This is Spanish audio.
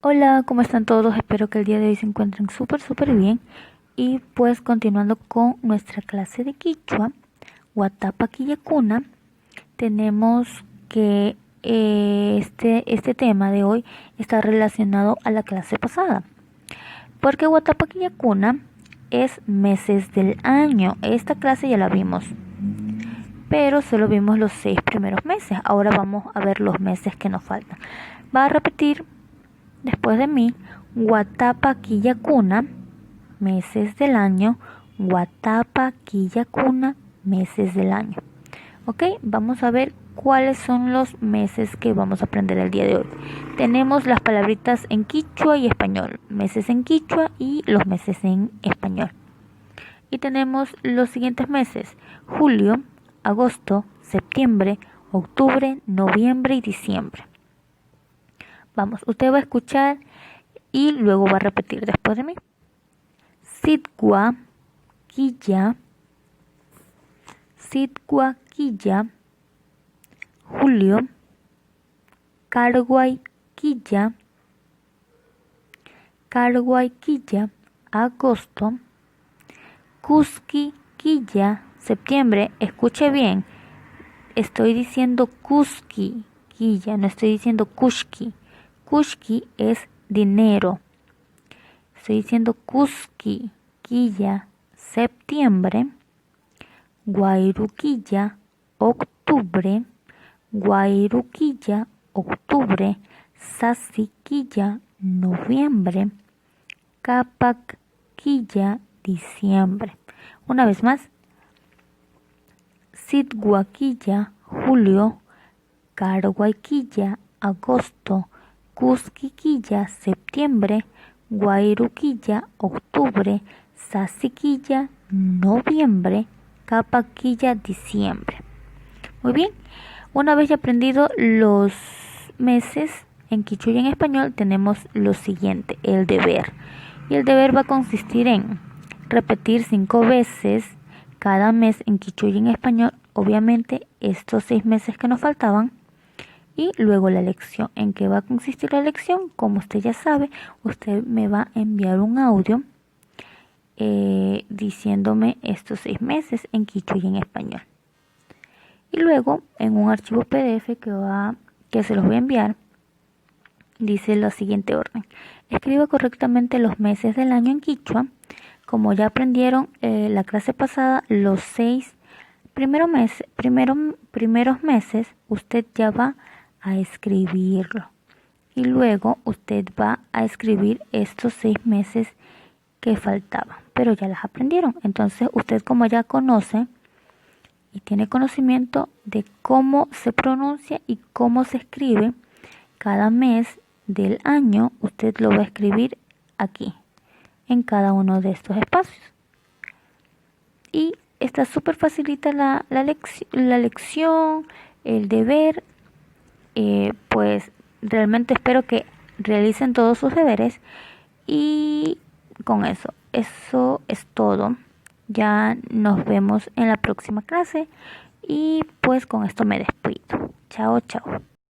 Hola, ¿cómo están todos? Espero que el día de hoy se encuentren súper bien. Y pues continuando con nuestra clase de Quichua, Watapa Quillacuna, tenemos que este tema de hoy está relacionado a la clase pasada. Porque Watapa Quillacuna es meses del año. Esta clase ya la vimos, pero solo vimos los 6 primeros meses. Ahora vamos a ver los meses que nos faltan. Va a repetir después de mí, Watapa Quillacuna, meses del año. Watapa Quillacuna, meses del año. Ok, vamos a ver cuáles son los meses que vamos a aprender el día de hoy. Tenemos las palabritas en quichua y español, meses en quichua y los meses en español. Y tenemos los siguientes meses: julio, agosto, septiembre, octubre, noviembre y diciembre. Vamos, usted va a escuchar y luego va a repetir después de mí. Sitgua, Quilla, Sitgua, Quilla, julio, Carguay, Quilla, Carguay, Quilla, agosto, Cusqui, Quilla, septiembre. Escuche bien, estoy diciendo Cusqui, Quilla, no estoy diciendo Kushki. Kushki es dinero. Estoy diciendo Cusqui, Quilla, septiembre, Guayruquilla, octubre, Guayruquilla, octubre, Sasiquilla, noviembre, Capaquilla, diciembre. Una vez más: Sitguaquilla, julio, Carguayquilla, agosto, Cusquiquilla, septiembre, Guayruquilla, octubre, Sasiquilla, noviembre, Capaquilla, diciembre. Muy bien, una vez ya aprendido los meses en quichua y en español, tenemos lo siguiente: el deber. Y el deber va a consistir en repetir 5 veces cada mes en quichua y en español, obviamente estos 6 meses que nos faltaban. Y luego la lección. ¿En qué va a consistir la lección? Como usted ya sabe, usted me va a enviar un audio diciéndome estos 6 meses en quichua y en español. Y luego, en un archivo PDF que se los voy a enviar, dice la siguiente orden: escriba correctamente los meses del año en quichua. Como ya aprendieron la clase pasada, los 6 primeros meses, usted ya va a escribirlo. Y luego usted va a escribir estos 6 meses que faltaban, pero ya las aprendieron. Entonces usted, como ya conoce y tiene conocimiento de cómo se pronuncia y cómo se escribe cada mes del año, usted lo va a escribir aquí, en cada uno de estos espacios. Y está súper facilita la lección, el deber. Pues realmente espero que realicen todos sus deberes. Y con eso es todo. Ya nos vemos en la próxima clase. Y pues con esto me despido. Chao, chao.